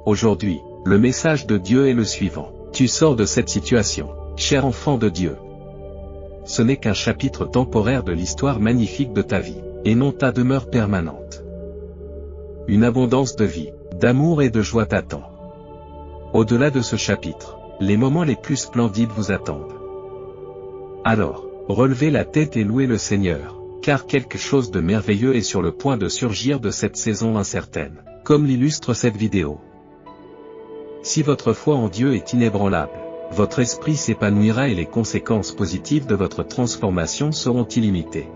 Aujourd'hui, le message de Dieu est le suivant. Tu sors de cette situation, cher enfant de Dieu. Ce n'est qu'un chapitre temporaire de l'histoire magnifique de ta vie, et non ta demeure permanente. Une abondance de vie, d'amour et de joie t'attend. Au-delà de ce chapitre, les moments les plus splendides vous attendent. Alors, relevez la tête et louez le Seigneur, car quelque chose de merveilleux est sur le point de surgir de cette saison incertaine, comme l'illustre cette vidéo. Si votre foi en Dieu est inébranlable, votre esprit s'épanouira et les conséquences positives de votre transformation seront illimitées.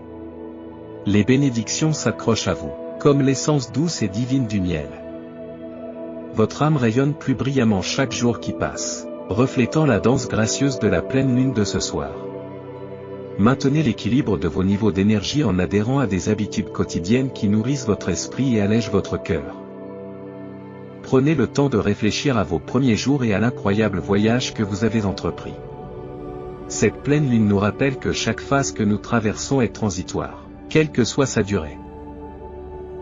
Les bénédictions s'accrochent à vous, comme l'essence douce et divine du miel. Votre âme rayonne plus brillamment chaque jour qui passe, reflétant la danse gracieuse de la pleine lune de ce soir. Maintenez l'équilibre de vos niveaux d'énergie en adhérant à des habitudes quotidiennes qui nourrissent votre esprit et allègent votre cœur. Prenez le temps de réfléchir à vos premiers jours et à l'incroyable voyage que vous avez entrepris. Cette pleine lune nous rappelle que chaque phase que nous traversons est transitoire, quelle que soit sa durée.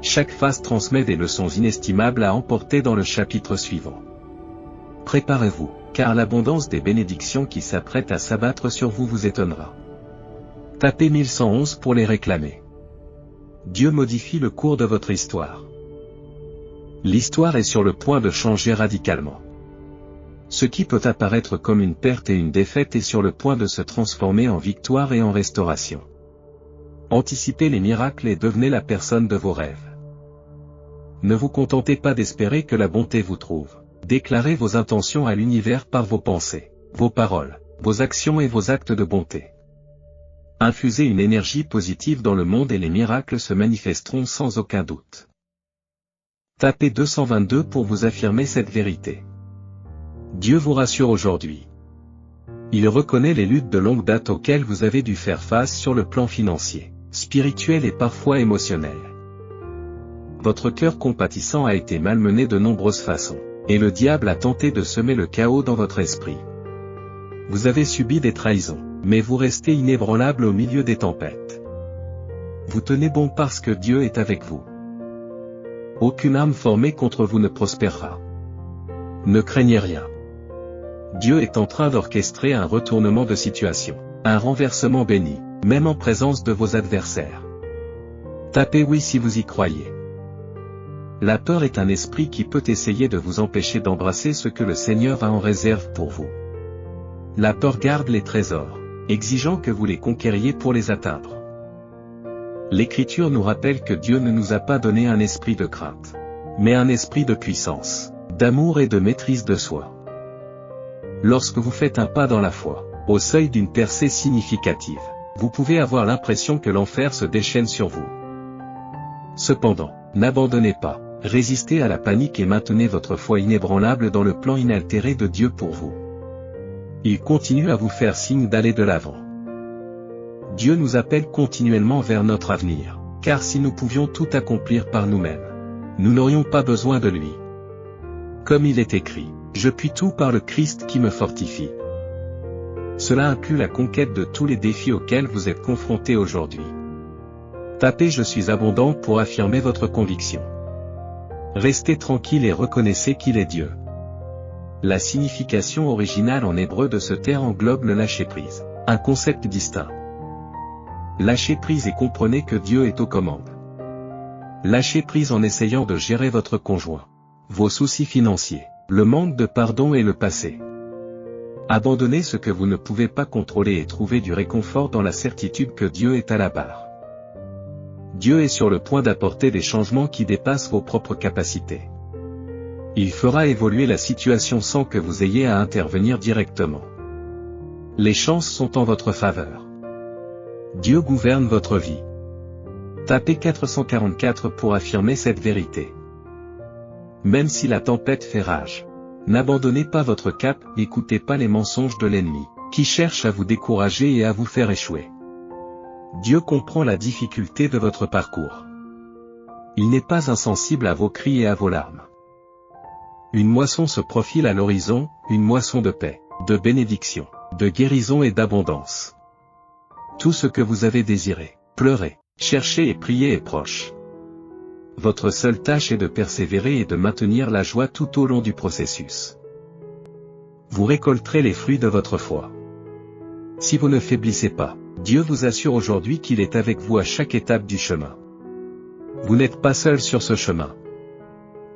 Chaque phase transmet des leçons inestimables à emporter dans le chapitre suivant. Préparez-vous, car l'abondance des bénédictions qui s'apprêtent à s'abattre sur vous vous étonnera. Tapez 1111 pour les réclamer. Dieu modifie le cours de votre histoire. L'histoire est sur le point de changer radicalement. Ce qui peut apparaître comme une perte et une défaite est sur le point de se transformer en victoire et en restauration. Anticipez les miracles et devenez la personne de vos rêves. Ne vous contentez pas d'espérer que la bonté vous trouve. Déclarez vos intentions à l'univers par vos pensées, vos paroles, vos actions et vos actes de bonté. Infusez une énergie positive dans le monde et les miracles se manifesteront sans aucun doute. Tapez 222 pour vous affirmer cette vérité. Dieu vous rassure aujourd'hui. Il reconnaît les luttes de longue date auxquelles vous avez dû faire face sur le plan financier, spirituel et parfois émotionnel. Votre cœur compatissant a été malmené de nombreuses façons, et le diable a tenté de semer le chaos dans votre esprit. Vous avez subi des trahisons, mais vous restez inébranlable au milieu des tempêtes. Vous tenez bon parce que Dieu est avec vous. Aucune arme formée contre vous ne prospérera. Ne craignez rien. Dieu est en train d'orchestrer un retournement de situation, un renversement béni, même en présence de vos adversaires. Tapez oui si vous y croyez. La peur est un esprit qui peut essayer de vous empêcher d'embrasser ce que le Seigneur a en réserve pour vous. La peur garde les trésors, exigeant que vous les conquériez pour les atteindre. L'Écriture nous rappelle que Dieu ne nous a pas donné un esprit de crainte, mais un esprit de puissance, d'amour et de maîtrise de soi. Lorsque vous faites un pas dans la foi, au seuil d'une percée significative, vous pouvez avoir l'impression que l'enfer se déchaîne sur vous. Cependant, n'abandonnez pas, résistez à la panique et maintenez votre foi inébranlable dans le plan inaltéré de Dieu pour vous. Il continue à vous faire signe d'aller de l'avant. Dieu nous appelle continuellement vers notre avenir, car si nous pouvions tout accomplir par nous-mêmes, nous n'aurions pas besoin de lui. Comme il est écrit, « Je puis tout par le Christ qui me fortifie ». Cela inclut la conquête de tous les défis auxquels vous êtes confrontés aujourd'hui. Tapez « Je suis abondant » pour affirmer votre conviction. Restez tranquille et reconnaissez qu'il est Dieu. La signification originale en hébreu de ce terme englobe le lâcher-prise, un concept distinct. Lâchez prise et comprenez que Dieu est aux commandes. Lâchez prise en essayant de gérer votre conjoint, vos soucis financiers, le manque de pardon et le passé. Abandonnez ce que vous ne pouvez pas contrôler et trouvez du réconfort dans la certitude que Dieu est à la barre. Dieu est sur le point d'apporter des changements qui dépassent vos propres capacités. Il fera évoluer la situation sans que vous ayez à intervenir directement. Les chances sont en votre faveur. Dieu gouverne votre vie. Tapez 444 pour affirmer cette vérité. Même si la tempête fait rage, n'abandonnez pas votre cap, n'écoutez pas les mensonges de l'ennemi, qui cherche à vous décourager et à vous faire échouer. Dieu comprend la difficulté de votre parcours. Il n'est pas insensible à vos cris et à vos larmes. Une moisson se profile à l'horizon, une moisson de paix, de bénédiction, de guérison et d'abondance. Tout ce que vous avez désiré, pleuré, cherché et prié est proche. Votre seule tâche est de persévérer et de maintenir la joie tout au long du processus. Vous récolterez les fruits de votre foi. Si vous ne faiblissez pas, Dieu vous assure aujourd'hui qu'il est avec vous à chaque étape du chemin. Vous n'êtes pas seul sur ce chemin.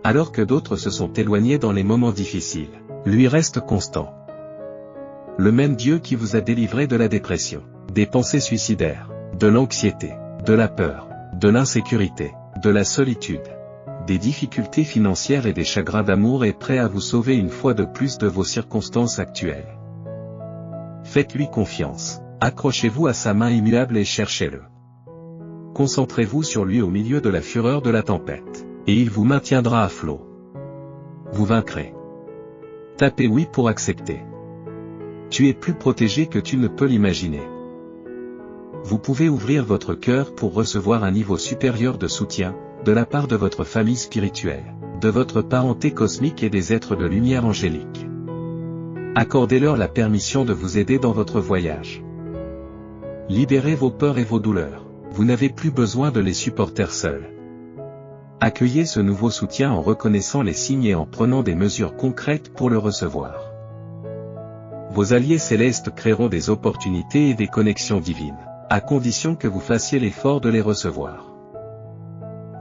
Alors que d'autres se sont éloignés dans les moments difficiles, lui reste constant. Le même Dieu qui vous a délivré de la dépression, des pensées suicidaires, de l'anxiété, de la peur, de l'insécurité, de la solitude, des difficultés financières et des chagrins d'amour est prêt à vous sauver une fois de plus de vos circonstances actuelles. Faites-lui confiance, accrochez-vous à sa main immuable et cherchez-le. Concentrez-vous sur lui au milieu de la fureur de la tempête, et il vous maintiendra à flot. Vous vaincrez. Tapez oui pour accepter. Tu es plus protégé que tu ne peux l'imaginer. Vous pouvez ouvrir votre cœur pour recevoir un niveau supérieur de soutien, de la part de votre famille spirituelle, de votre parenté cosmique et des êtres de lumière angélique. Accordez-leur la permission de vous aider dans votre voyage. Libérez vos peurs et vos douleurs, vous n'avez plus besoin de les supporter seuls. Accueillez ce nouveau soutien en reconnaissant les signes et en prenant des mesures concrètes pour le recevoir. Vos alliés célestes créeront des opportunités et des connexions divines, à condition que vous fassiez l'effort de les recevoir.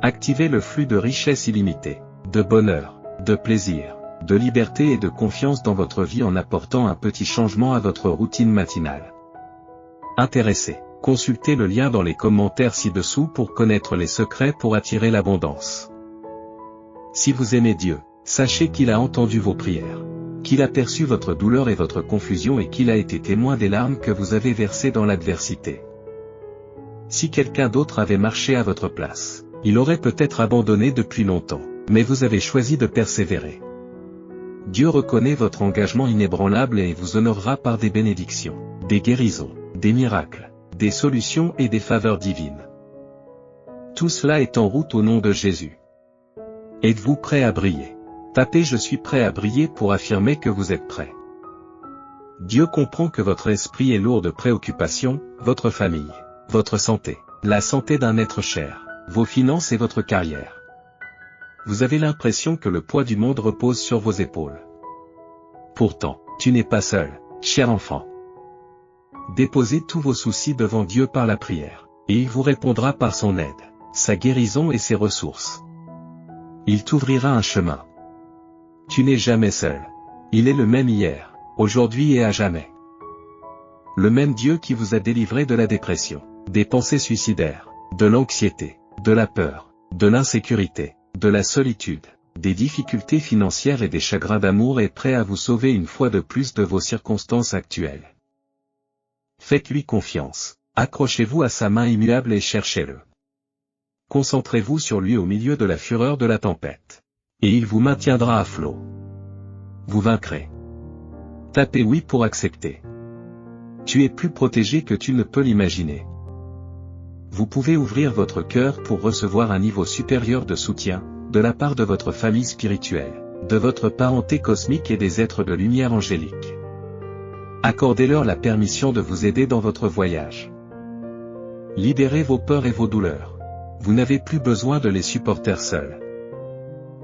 Activez le flux de richesse illimitée, de bonheur, de plaisir, de liberté et de confiance dans votre vie en apportant un petit changement à votre routine matinale. Intéressé, consultez le lien dans les commentaires ci-dessous pour connaître les secrets pour attirer l'abondance. Si vous aimez Dieu, sachez qu'il a entendu vos prières, qu'il a perçu votre douleur et votre confusion et qu'il a été témoin des larmes que vous avez versées dans l'adversité. Si quelqu'un d'autre avait marché à votre place, il aurait peut-être abandonné depuis longtemps, mais vous avez choisi de persévérer. Dieu reconnaît votre engagement inébranlable et vous honorera par des bénédictions, des guérisons, des miracles, des solutions et des faveurs divines. Tout cela est en route au nom de Jésus. Êtes-vous prêt à briller? Tapez « Je suis prêt à briller » pour affirmer que vous êtes prêt. Dieu comprend que votre esprit est lourd de préoccupations, votre famille, votre santé, la santé d'un être cher, vos finances et votre carrière. Vous avez l'impression que le poids du monde repose sur vos épaules. Pourtant, tu n'es pas seul, cher enfant. Déposez tous vos soucis devant Dieu par la prière, et il vous répondra par son aide, sa guérison et ses ressources. Il t'ouvrira un chemin. Tu n'es jamais seul. Il est le même hier, aujourd'hui et à jamais. Le même Dieu qui vous a délivré de la dépression, des pensées suicidaires, de l'anxiété, de la peur, de l'insécurité, de la solitude, des difficultés financières et des chagrins d'amour est prêt à vous sauver une fois de plus de vos circonstances actuelles. Faites-lui confiance, accrochez-vous à sa main immuable et cherchez-le. Concentrez-vous sur lui au milieu de la fureur de la tempête, et il vous maintiendra à flot. Vous vaincrez. Tapez oui pour accepter. Tu es plus protégé que tu ne peux l'imaginer. Vous pouvez ouvrir votre cœur pour recevoir un niveau supérieur de soutien, de la part de votre famille spirituelle, de votre parenté cosmique et des êtres de lumière angélique. Accordez-leur la permission de vous aider dans votre voyage. Libérez vos peurs et vos douleurs. Vous n'avez plus besoin de les supporter seuls.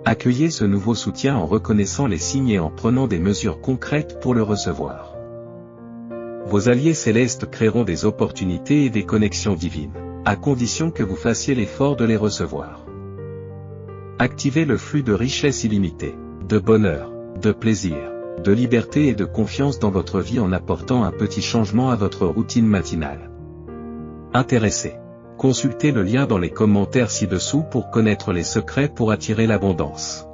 Accueillez ce nouveau soutien en reconnaissant les signes et en prenant des mesures concrètes pour le recevoir. Vos alliés célestes créeront des opportunités et des connexions divines, à condition que vous fassiez l'effort de les recevoir. Activez le flux de richesse illimitée, de bonheur, de plaisir, de liberté et de confiance dans votre vie en apportant un petit changement à votre routine matinale. Intéressé, consultez le lien dans les commentaires ci-dessous pour connaître les secrets pour attirer l'abondance.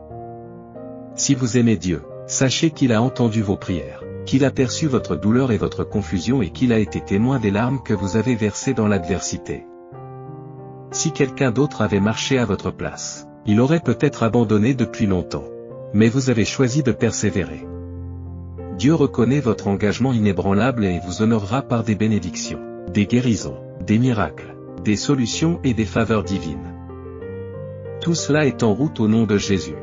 Si vous aimez Dieu, sachez qu'il a entendu vos prières, qu'il a perçu votre douleur et votre confusion et qu'il a été témoin des larmes que vous avez versées dans l'adversité. Si quelqu'un d'autre avait marché à votre place, il aurait peut-être abandonné depuis longtemps. Mais vous avez choisi de persévérer. Dieu reconnaît votre engagement inébranlable et vous honorera par des bénédictions, des guérisons, des miracles, des solutions et des faveurs divines. Tout cela est en route au nom de Jésus.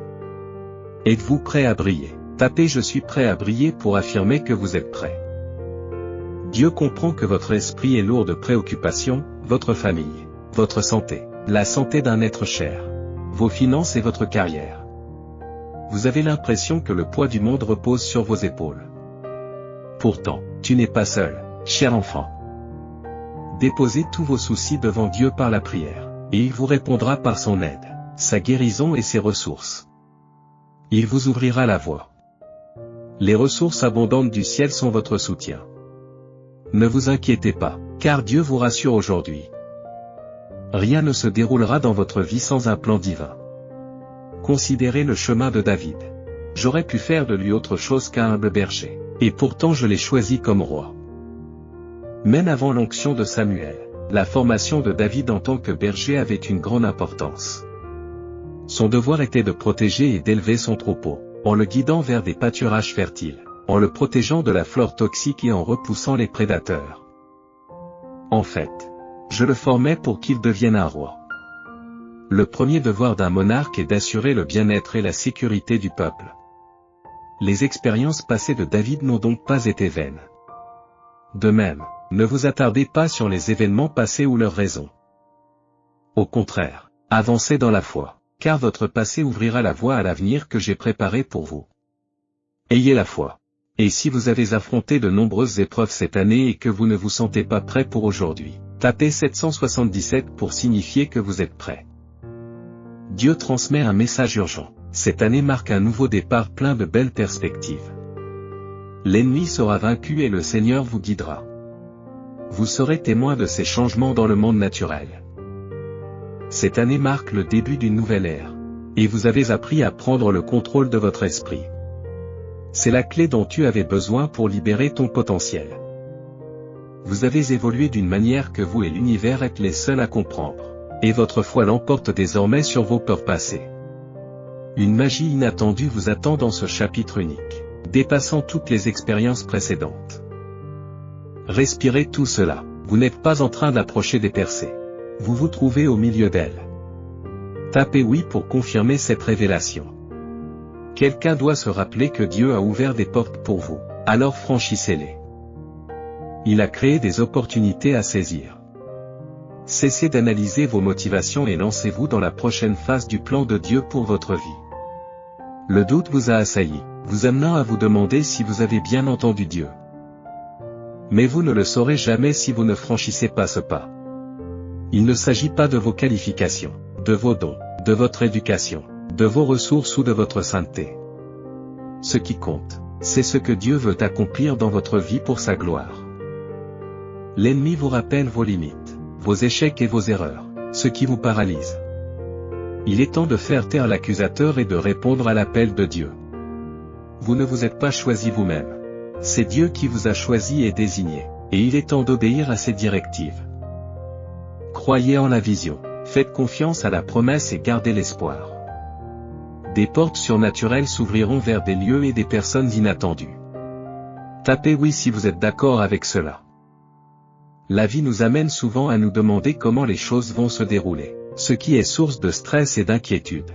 Êtes-vous prêt à briller? Tapez « Je suis prêt à briller » pour affirmer que vous êtes prêt. Dieu comprend que votre esprit est lourd de préoccupations, votre famille, votre santé, la santé d'un être cher, vos finances et votre carrière. Vous avez l'impression que le poids du monde repose sur vos épaules. Pourtant, tu n'es pas seul, cher enfant. Déposez tous vos soucis devant Dieu par la prière, et il vous répondra par son aide, sa guérison et ses ressources. Il vous ouvrira la voie. Les ressources abondantes du ciel sont votre soutien. Ne vous inquiétez pas, car Dieu vous rassure aujourd'hui. Rien ne se déroulera dans votre vie sans un plan divin. Considérez le chemin de David. J'aurais pu faire de lui autre chose qu'un humble berger, et pourtant je l'ai choisi comme roi. Même avant l'onction de Samuel, la formation de David en tant que berger avait une grande importance. Son devoir était de protéger et d'élever son troupeau, en le guidant vers des pâturages fertiles, en le protégeant de la flore toxique et en repoussant les prédateurs. En fait, je le formais pour qu'il devienne un roi. Le premier devoir d'un monarque est d'assurer le bien-être et la sécurité du peuple. Les expériences passées de David n'ont donc pas été vaines. De même, ne vous attardez pas sur les événements passés ou leurs raisons. Au contraire, avancez dans la foi, car votre passé ouvrira la voie à l'avenir que j'ai préparé pour vous. Ayez la foi. Et si vous avez affronté de nombreuses épreuves cette année et que vous ne vous sentez pas prêt pour aujourd'hui, tapez 777 pour signifier que vous êtes prêt. Dieu transmet un message urgent. Cette année marque un nouveau départ plein de belles perspectives. L'ennemi sera vaincu et le Seigneur vous guidera. Vous serez témoin de ces changements dans le monde naturel. Cette année marque le début d'une nouvelle ère. Et vous avez appris à prendre le contrôle de votre esprit. C'est la clé dont tu avais besoin pour libérer ton potentiel. Vous avez évolué d'une manière que vous et l'univers êtes les seuls à comprendre. Et votre foi l'emporte désormais sur vos peurs passées. Une magie inattendue vous attend dans ce chapitre unique, dépassant toutes les expériences précédentes. Respirez tout cela, vous n'êtes pas en train d'approcher des percées. Vous vous trouvez au milieu d'elles. Tapez oui pour confirmer cette révélation. Quelqu'un doit se rappeler que Dieu a ouvert des portes pour vous, alors franchissez-les. Il a créé des opportunités à saisir. Cessez d'analyser vos motivations et lancez-vous dans la prochaine phase du plan de Dieu pour votre vie. Le doute vous a assailli, vous amenant à vous demander si vous avez bien entendu Dieu. Mais vous ne le saurez jamais si vous ne franchissez pas ce pas. Il ne s'agit pas de vos qualifications, de vos dons, de votre éducation, de vos ressources ou de votre sainteté. Ce qui compte, c'est ce que Dieu veut accomplir dans votre vie pour sa gloire. L'ennemi vous rappelle vos limites, vos échecs et vos erreurs, ce qui vous paralyse. Il est temps de faire taire l'accusateur et de répondre à l'appel de Dieu. Vous ne vous êtes pas choisi vous-même. C'est Dieu qui vous a choisi et désigné, et il est temps d'obéir à ses directives. Croyez en la vision, faites confiance à la promesse et gardez l'espoir. Des portes surnaturelles s'ouvriront vers des lieux et des personnes inattendues. Tapez oui si vous êtes d'accord avec cela. La vie nous amène souvent à nous demander comment les choses vont se dérouler, ce qui est source de stress et d'inquiétude.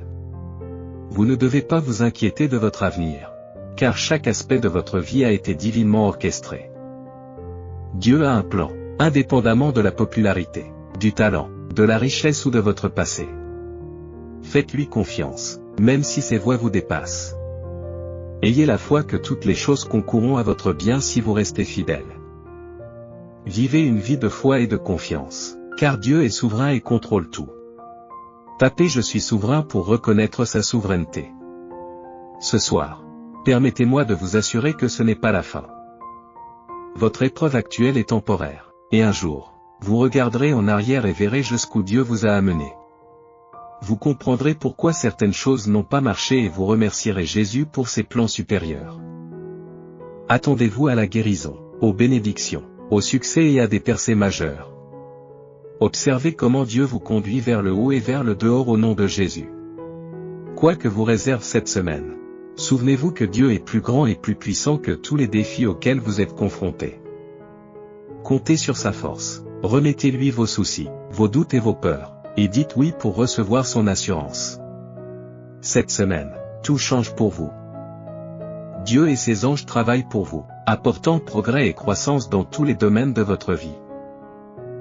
Vous ne devez pas vous inquiéter de votre avenir, car chaque aspect de votre vie a été divinement orchestré. Dieu a un plan, indépendamment de la popularité, du talent, de la richesse ou de votre passé. Faites-lui confiance, même si ses voies vous dépassent. Ayez la foi que toutes les choses concourront à votre bien si vous restez fidèle. Vivez une vie de foi et de confiance, car Dieu est souverain et contrôle tout. Tapez je suis souverain pour reconnaître sa souveraineté. Ce soir, permettez-moi de vous assurer que ce n'est pas la fin. Votre épreuve actuelle est temporaire, et un jour, vous regarderez en arrière et verrez jusqu'où Dieu vous a amené. Vous comprendrez pourquoi certaines choses n'ont pas marché et vous remercierez Jésus pour ses plans supérieurs. Attendez-vous à la guérison, aux bénédictions, au succès et à des percées majeures. Observez comment Dieu vous conduit vers le haut et vers le dehors au nom de Jésus. Quoi que vous réserve cette semaine, souvenez-vous que Dieu est plus grand et plus puissant que tous les défis auxquels vous êtes confrontés. Comptez sur sa force, remettez-lui vos soucis, vos doutes et vos peurs, et dites oui pour recevoir son assurance. Cette semaine, tout change pour vous. Dieu et ses anges travaillent pour vous, apportant progrès et croissance dans tous les domaines de votre vie.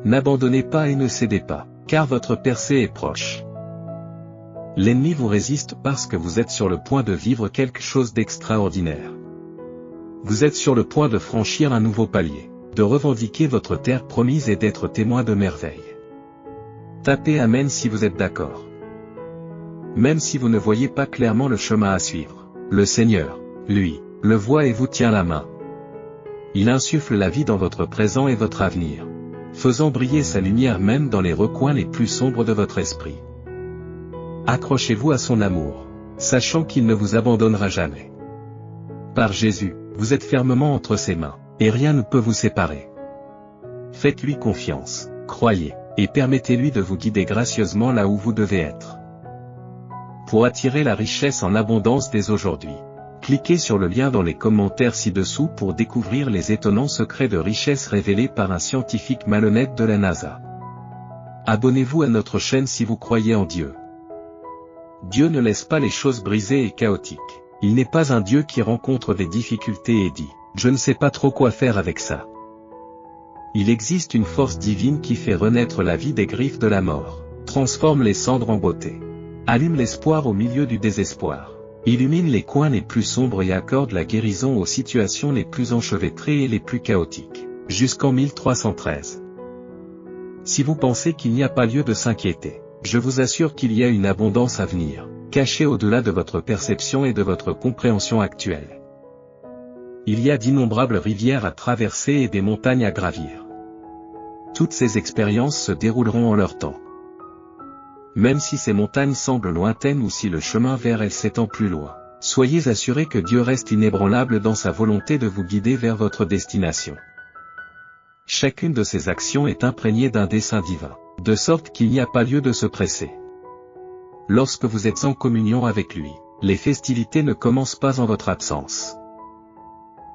N'abandonnez pas et ne cédez pas, car votre percée est proche. L'ennemi vous résiste parce que vous êtes sur le point de vivre quelque chose d'extraordinaire. Vous êtes sur le point de franchir un nouveau palier, de revendiquer votre terre promise et d'être témoin de merveilles. Tapez Amen si vous êtes d'accord. Même si vous ne voyez pas clairement le chemin à suivre, le Seigneur, lui, le voit et vous tient la main. Il insuffle la vie dans votre présent et votre avenir, faisant briller sa lumière même dans les recoins les plus sombres de votre esprit. Accrochez-vous à son amour, sachant qu'il ne vous abandonnera jamais. Par Jésus, vous êtes fermement entre ses mains, et rien ne peut vous séparer. Faites-lui confiance, croyez, et permettez-lui de vous guider gracieusement là où vous devez être. Pour attirer la richesse en abondance dès aujourd'hui, cliquez sur le lien dans les commentaires ci-dessous pour découvrir les étonnants secrets de richesse révélés par un scientifique malhonnête de la NASA. Abonnez-vous à notre chaîne si vous croyez en Dieu. Dieu ne laisse pas les choses brisées et chaotiques. Il n'est pas un Dieu qui rencontre des difficultés et dit « Je ne sais pas trop quoi faire avec ça ». Il existe une force divine qui fait renaître la vie des griffes de la mort, transforme les cendres en beauté, allume l'espoir au milieu du désespoir, illumine les coins les plus sombres et accorde la guérison aux situations les plus enchevêtrées et les plus chaotiques, jusqu'en 1313. Si vous pensez qu'il n'y a pas lieu de s'inquiéter, je vous assure qu'il y a une abondance à venir, cachée au-delà de votre perception et de votre compréhension actuelle. Il y a d'innombrables rivières à traverser et des montagnes à gravir. Toutes ces expériences se dérouleront en leur temps. Même si ces montagnes semblent lointaines ou si le chemin vers elles s'étend plus loin, soyez assurés que Dieu reste inébranlable dans sa volonté de vous guider vers votre destination. Chacune de ces actions est imprégnée d'un dessein divin, de sorte qu'il n'y a pas lieu de se presser. Lorsque vous êtes en communion avec lui, les festivités ne commencent pas en votre absence.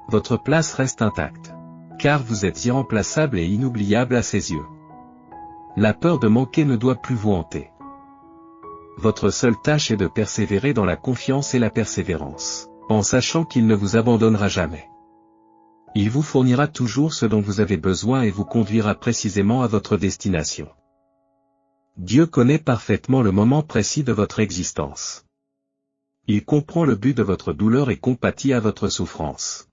Votre place reste intacte, car vous êtes irremplaçable et inoubliable à ses yeux. La peur de manquer ne doit plus vous hanter. Votre seule tâche est de persévérer dans la confiance et la persévérance, en sachant qu'il ne vous abandonnera jamais. Il vous fournira toujours ce dont vous avez besoin et vous conduira précisément à votre destination. Dieu connaît parfaitement le moment précis de votre existence. Il comprend le but de votre douleur et compatit à votre souffrance.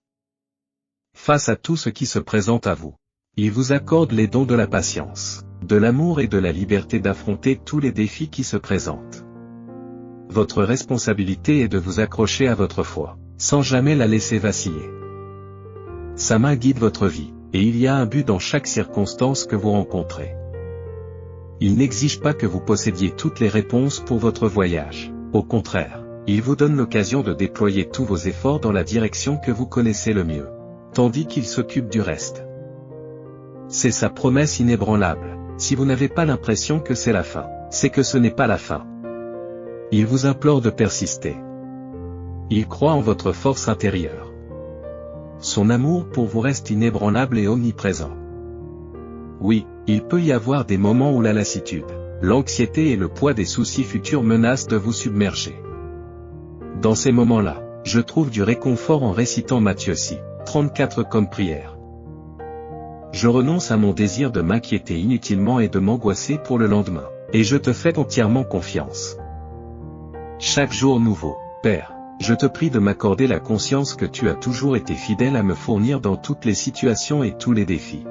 Face à tout ce qui se présente à vous, il vous accorde les dons de la patience, de l'amour et de la liberté d'affronter tous les défis qui se présentent. Votre responsabilité est de vous accrocher à votre foi, sans jamais la laisser vaciller. Sa main guide votre vie, et il y a un but dans chaque circonstance que vous rencontrez. Il n'exige pas que vous possédiez toutes les réponses pour votre voyage, au contraire, il vous donne l'occasion de déployer tous vos efforts dans la direction que vous connaissez le mieux, tandis qu'il s'occupe du reste. C'est sa promesse inébranlable, si vous n'avez pas l'impression que c'est la fin, c'est que ce n'est pas la fin. Il vous implore de persister. Il croit en votre force intérieure. Son amour pour vous reste inébranlable et omniprésent. Oui, il peut y avoir des moments où la lassitude, l'anxiété et le poids des soucis futurs menacent de vous submerger. Dans ces moments-là, je trouve du réconfort en récitant Matthieu 6, 34 comme prière. Je renonce à mon désir de m'inquiéter inutilement et de m'angoisser pour le lendemain, et je te fais entièrement confiance. Chaque jour nouveau, Père, je te prie de m'accorder la conscience que tu as toujours été fidèle à me fournir dans toutes les situations et tous les défis.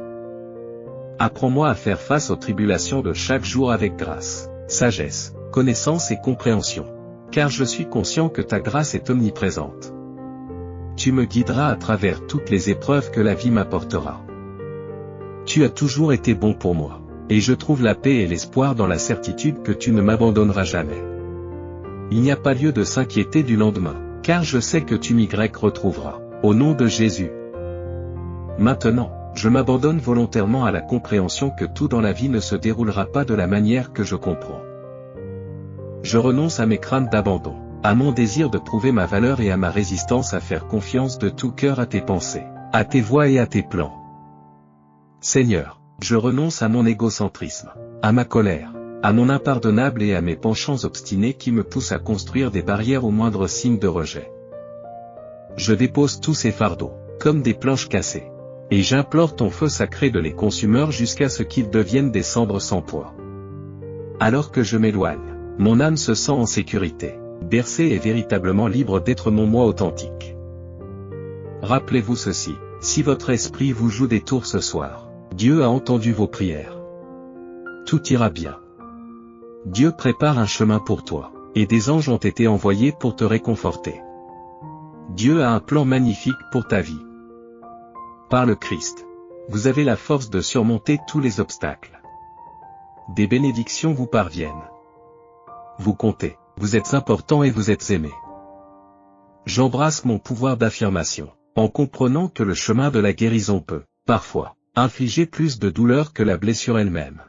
Apprends-moi à faire face aux tribulations de chaque jour avec grâce, sagesse, connaissance et compréhension, car je suis conscient que ta grâce est omniprésente. Tu me guideras à travers toutes les épreuves que la vie m'apportera. Tu as toujours été bon pour moi, et je trouve la paix et l'espoir dans la certitude que tu ne m'abandonneras jamais. Il n'y a pas lieu de s'inquiéter du lendemain, car je sais que tu m'y retrouveras, au nom de Jésus. Maintenant, je m'abandonne volontairement à la compréhension que tout dans la vie ne se déroulera pas de la manière que je comprends. Je renonce à mes craintes d'abandon, à mon désir de prouver ma valeur et à ma résistance à faire confiance de tout cœur à tes pensées, à tes voies et à tes plans. Seigneur, je renonce à mon égocentrisme, à ma colère, à mon impardonnable et à mes penchants obstinés qui me poussent à construire des barrières au moindre signe de rejet. Je dépose tous ces fardeaux, comme des planches cassées, et j'implore ton feu sacré de les consumeurs jusqu'à ce qu'ils deviennent des cendres sans poids. Alors que je m'éloigne, Mon âme se sent en sécurité. Bercé est véritablement libre d'être mon moi authentique. Rappelez-vous ceci, si votre esprit vous joue des tours ce soir, Dieu a entendu vos prières. Tout ira bien. Dieu prépare un chemin pour toi, et des anges ont été envoyés pour te réconforter. Dieu a un plan magnifique pour ta vie. Par le Christ, vous avez la force de surmonter tous les obstacles. Des bénédictions vous parviennent. Vous comptez, vous êtes important et vous êtes aimé. J'embrasse mon pouvoir d'affirmation, en comprenant que le chemin de la guérison peut, parfois, infliger plus de douleur que la blessure elle-même.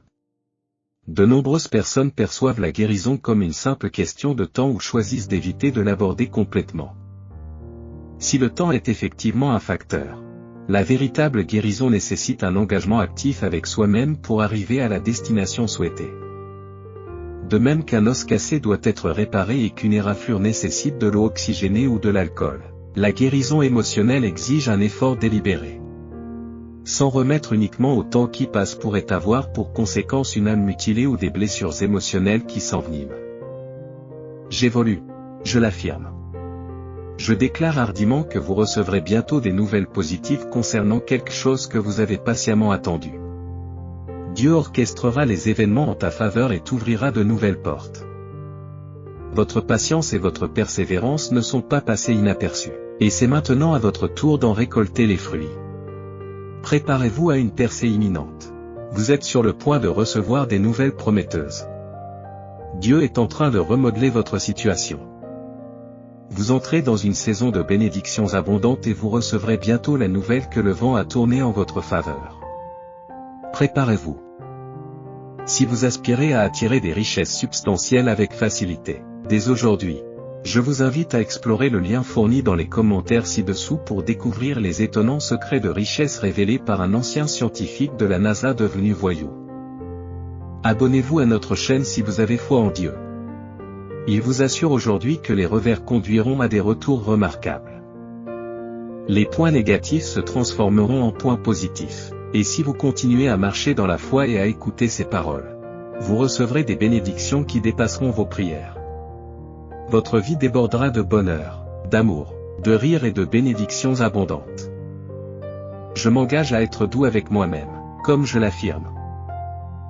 De nombreuses personnes perçoivent la guérison comme une simple question de temps ou choisissent d'éviter de l'aborder complètement. Si le temps est effectivement un facteur, la véritable guérison nécessite un engagement actif avec soi-même pour arriver à la destination souhaitée. De même qu'un os cassé doit être réparé et qu'une éraflure nécessite de l'eau oxygénée ou de l'alcool, la guérison émotionnelle exige un effort délibéré. S'en remettre uniquement au temps qui passe pourrait avoir pour conséquence une âme mutilée ou des blessures émotionnelles qui s'enveniment. J'évolue, je l'affirme. Je déclare hardiment que vous recevrez bientôt des nouvelles positives concernant quelque chose que vous avez patiemment attendu. Dieu orchestrera les événements en ta faveur et t'ouvrira de nouvelles portes. Votre patience et votre persévérance ne sont pas passées inaperçues, et c'est maintenant à votre tour d'en récolter les fruits. Préparez-vous à une percée imminente. Vous êtes sur le point de recevoir des nouvelles prometteuses. Dieu est en train de remodeler votre situation. Vous entrez dans une saison de bénédictions abondantes et vous recevrez bientôt la nouvelle que le vent a tournée en votre faveur. Préparez-vous. Si vous aspirez à attirer des richesses substantielles avec facilité, dès aujourd'hui, je vous invite à explorer le lien fourni dans les commentaires ci-dessous pour découvrir les étonnants secrets de richesse révélés par un ancien scientifique de la NASA devenu voyou. Abonnez-vous à notre chaîne si vous avez foi en Dieu. Il vous assure aujourd'hui que les revers conduiront à des retours remarquables. Les points négatifs se transformeront en points positifs, et si vous continuez à marcher dans la foi et à écouter ces paroles, vous recevrez des bénédictions qui dépasseront vos prières. Votre vie débordera de bonheur, d'amour, de rire et de bénédictions abondantes. Je m'engage à être doux avec moi-même, comme je l'affirme.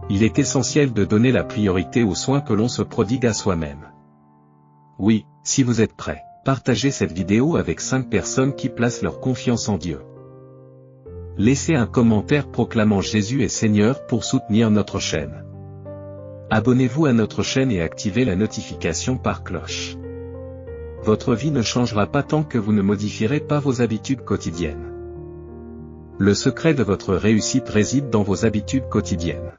Il est essentiel de donner la priorité aux soins que l'on se prodigue à soi-même. Oui, si vous êtes prêts, partagez cette vidéo avec 5 personnes qui placent leur confiance en Dieu. Laissez un commentaire proclamant Jésus est Seigneur pour soutenir notre chaîne. Abonnez-vous à notre chaîne et activez la notification par cloche. Votre vie ne changera pas tant que vous ne modifierez pas vos habitudes quotidiennes. Le secret de votre réussite réside dans vos habitudes quotidiennes.